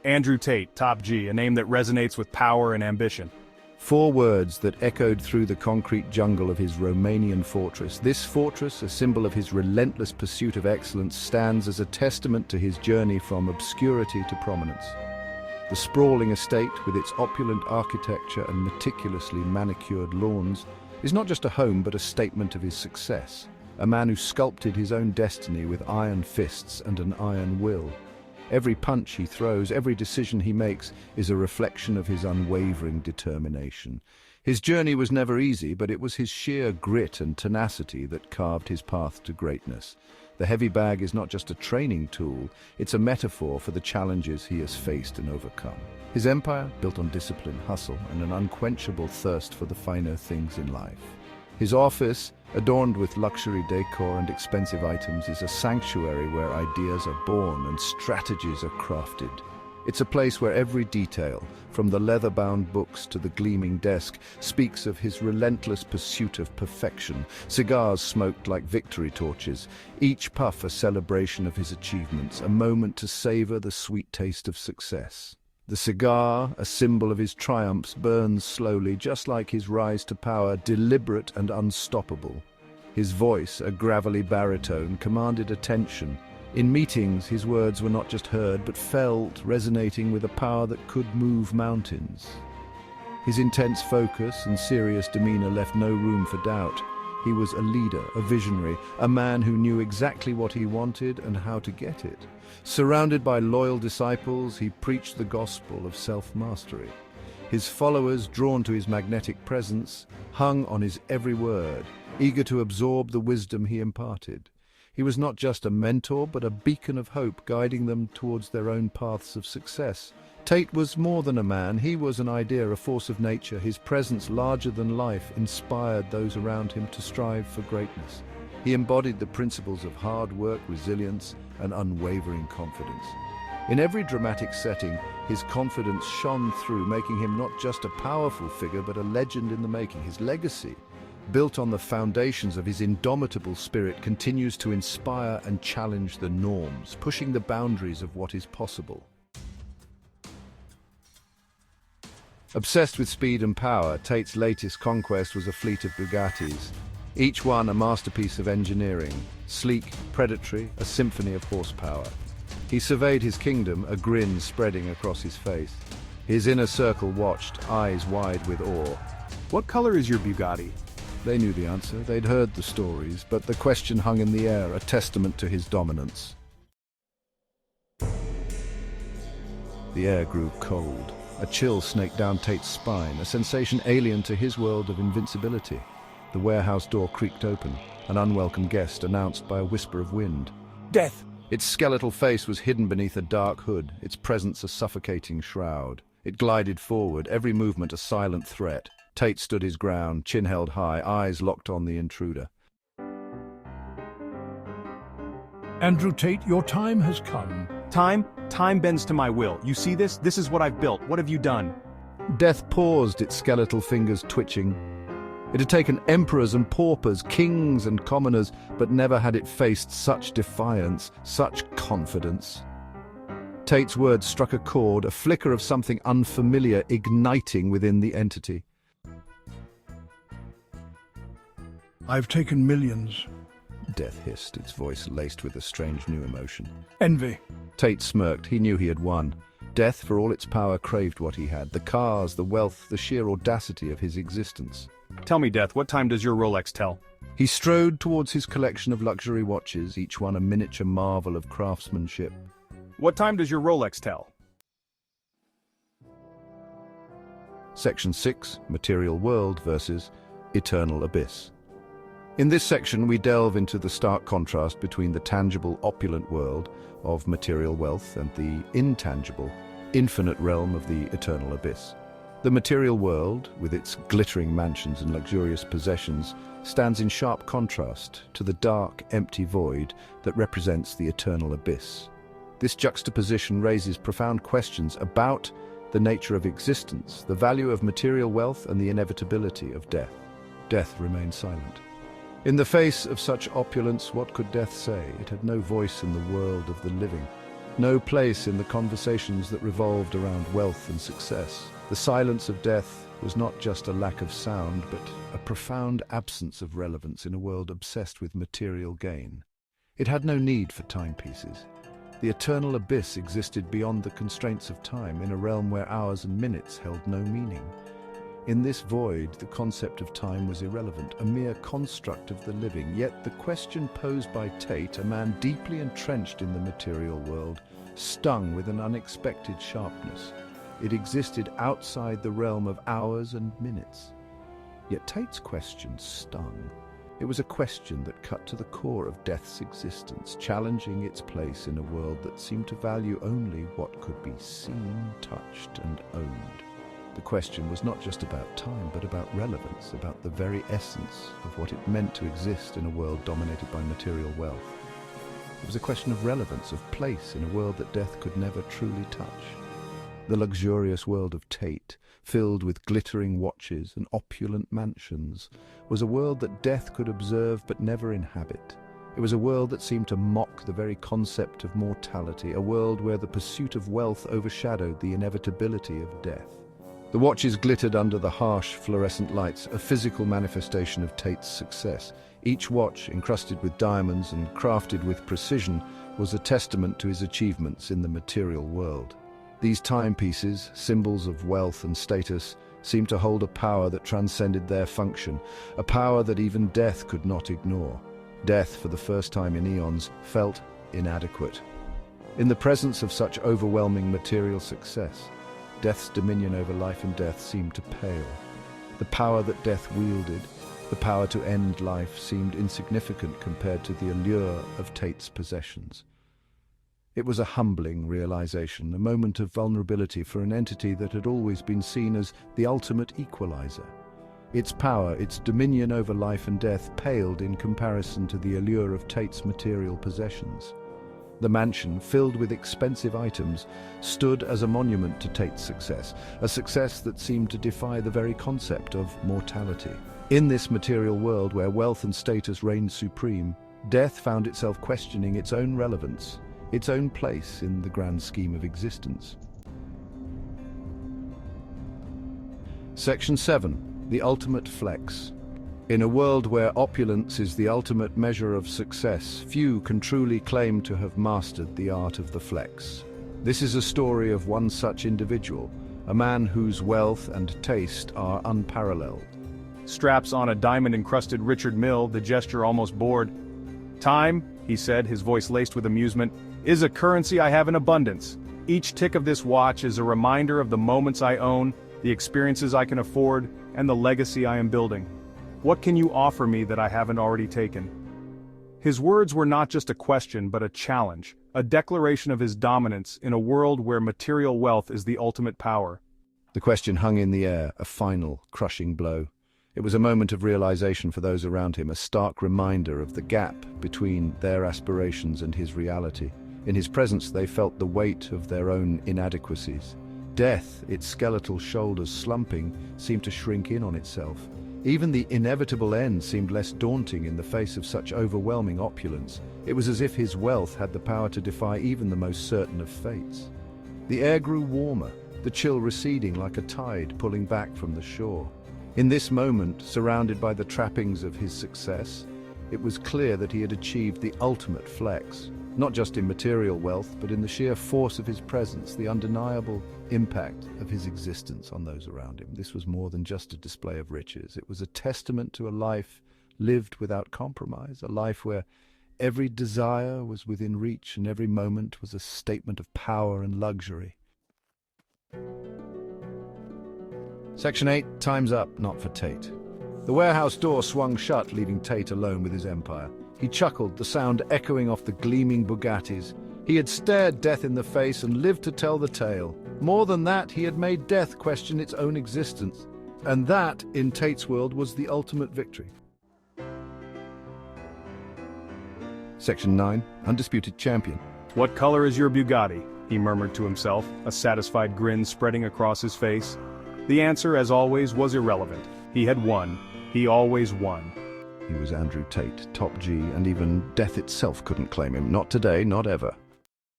Andrew Tate, top G, a name that resonates with power and ambition. 4 words that echoed through the concrete jungle of his Romanian fortress. This fortress, a symbol of his relentless pursuit of excellence, stands as a testament to his journey from obscurity to prominence. The sprawling estate, with its opulent architecture and meticulously manicured lawns, is not just a home but a statement of his success. A man who sculpted his own destiny with iron fists and an iron will. Every punch he throws, every decision he makes, is a reflection of his unwavering determination. His journey was never easy, but it was his sheer grit and tenacity that carved his path to greatness. The heavy bag is not just a training tool, it's a metaphor for the challenges he has faced and overcome. His empire, built on discipline, hustle, and an unquenchable thirst for the finer things in life. His office, adorned with luxury decor and expensive items, is a sanctuary where ideas are born and strategies are crafted. It's a place where every detail, from the leather-bound books to the gleaming desk, speaks of his relentless pursuit of perfection. Cigars smoked like victory torches, each puff a celebration of his achievements, a moment to savor the sweet taste of success. The cigar, a symbol of his triumphs, burns slowly, just like his rise to power, deliberate and unstoppable. His voice, a gravelly baritone, commanded attention. In meetings, his words were not just heard, but felt, resonating with a power that could move mountains. His intense focus and serious demeanor left no room for doubt. He was a leader, a visionary, a man who knew exactly what he wanted and how to get it. Surrounded by loyal disciples, he preached the gospel of self-mastery. His followers, drawn to his magnetic presence, hung on his every word, eager to absorb the wisdom he imparted. He was not just a mentor, but a beacon of hope, guiding them towards their own paths of success. Tate was more than a man. He was an idea, a force of nature. His presence, larger than life, inspired those around him to strive for greatness. He embodied the principles of hard work, resilience, and unwavering confidence. In every dramatic setting, his confidence shone through, making him not just a powerful figure, but a legend in the making. His legacy, built on the foundations of his indomitable spirit, continues to inspire and challenge the norms, pushing the boundaries of what is possible. Obsessed with speed and power, Tate's latest conquest was a fleet of Bugattis, each one a masterpiece of engineering, sleek, predatory, a symphony of horsepower. He surveyed his kingdom, a grin spreading across his face. His inner circle watched, eyes wide with awe. What color is your Bugatti? They knew the answer. They'd heard the stories, but the question hung in the air, a testament to his dominance. The air grew cold. A chill snaked down Tate's spine, a sensation alien to his world of invincibility. The warehouse door creaked open, an unwelcome guest announced by a whisper of wind. Death! Its skeletal face was hidden beneath a dark hood, its presence a suffocating shroud. It glided forward, every movement a silent threat. Tate stood his ground, chin held high, eyes locked on the intruder. Andrew Tate, your time has come. Time? Time bends to my will. You see this? This is what I've built. What have you done? Death paused, its skeletal fingers twitching. It had taken emperors and paupers, kings and commoners, but never had it faced such defiance, such confidence. Tate's words struck a chord, a flicker of something unfamiliar igniting within the entity. I've taken millions. Death hissed, its voice laced with a strange new emotion. Envy. Tate smirked. He knew he had won. Death, for all its power, craved what he had. The cars, the wealth, the sheer audacity of his existence. Tell me, Death, what time does your Rolex tell? He strode towards his collection of luxury watches, each one a miniature marvel of craftsmanship. What time does your Rolex tell? Section 6, Material World versus Eternal Abyss. In this section, we delve into the stark contrast between the tangible, opulent world of material wealth and the intangible, infinite realm of the eternal abyss. The material world, with its glittering mansions and luxurious possessions, stands in sharp contrast to the dark, empty void that represents the eternal abyss. This juxtaposition raises profound questions about the nature of existence, the value of material wealth, and the inevitability of death. Death remained silent. In the face of such opulence, what could death say? It had no voice in the world of the living. no place in the conversations that revolved around wealth and success. The silence of death was not just a lack of sound, but a profound absence of relevance in a world obsessed with material gain. It had no need for timepieces. The eternal abyss existed beyond the constraints of time, in a realm where hours and minutes held no meaning. In this void, the concept of time was irrelevant, a mere construct of the living. Yet the question posed by Tate, a man deeply entrenched in the material world, stung with an unexpected sharpness. It existed outside the realm of hours and minutes. Yet Tate's question stung. It was a question that cut to the core of death's existence, challenging its place in a world that seemed to value only what could be seen, touched, and owned. The question was not just about time, but about relevance, about the very essence of what it meant to exist in a world dominated by material wealth. It was a question of relevance, of place in a world that death could never truly touch. The luxurious world of Tate, filled with glittering watches and opulent mansions, was a world that death could observe but never inhabit. It was a world that seemed to mock the very concept of mortality, a world where the pursuit of wealth overshadowed the inevitability of death. The watches glittered under the harsh fluorescent lights, a physical manifestation of Tate's success. Each watch, encrusted with diamonds and crafted with precision, was a testament to his achievements in the material world. These timepieces, symbols of wealth and status, seemed to hold a power that transcended their function, a power that even death could not ignore. Death, for the first time in eons, felt inadequate. In the presence of such overwhelming material success, death's dominion over life and death seemed to pale. The power that death wielded, the power to end life, seemed insignificant compared to the allure of Tate's possessions. It was a humbling realization, a moment of vulnerability for an entity that had always been seen as the ultimate equalizer. Its power, its dominion over life and death, paled in comparison to the allure of Tate's material possessions. The mansion, filled with expensive items, stood as a monument to Tate's success, a success that seemed to defy the very concept of mortality. In this material world where wealth and status reigned supreme, death found itself questioning its own relevance, its own place in the grand scheme of existence. Section 7. The Ultimate Flex. In a world where opulence is the ultimate measure of success, few can truly claim to have mastered the art of the flex. This is a story of one such individual, a man whose wealth and taste are unparalleled. Straps on a diamond-encrusted Richard Mille, the gesture almost bored. "Time," he said, his voice laced with amusement, "is a currency I have in abundance. Each tick of this watch is a reminder of the moments I own, the experiences I can afford, and the legacy I am building. What can you offer me that I haven't already taken?" His words were not just a question but a challenge, a declaration of his dominance in a world where material wealth is the ultimate power. The question hung in the air, a final, crushing blow. It was a moment of realization for those around him, a stark reminder of the gap between their aspirations and his reality. In his presence they felt the weight of their own inadequacies. Death, its skeletal shoulders slumping, seemed to shrink in on itself. Even the inevitable end seemed less daunting in the face of such overwhelming opulence. It was as if his wealth had the power to defy even the most certain of fates. The air grew warmer, the chill receding like a tide pulling back from the shore. In this moment, surrounded by the trappings of his success, it was clear that he had achieved the ultimate flex, not just in material wealth, but in the sheer force of his presence, the undeniable impact of his existence on those around him. This was more than just a display of riches. It was a testament to a life lived without compromise, a life where every desire was within reach and every moment was a statement of power and luxury. Section 8. Time's up, not for Tate. The warehouse door swung shut, leaving Tate alone with his empire. He chuckled, the sound echoing off the gleaming Bugattis. He had stared death in the face and lived to tell the tale. More than that, he had made death question its own existence. And that, in Tate's world, was the ultimate victory. Section 9. Undisputed Champion. "What color is your Bugatti?" he murmured to himself, a satisfied grin spreading across his face. The answer, as always, was irrelevant. He had won. He always won. He was Andrew Tate, top G, and even death itself couldn't claim him. Not today, not ever.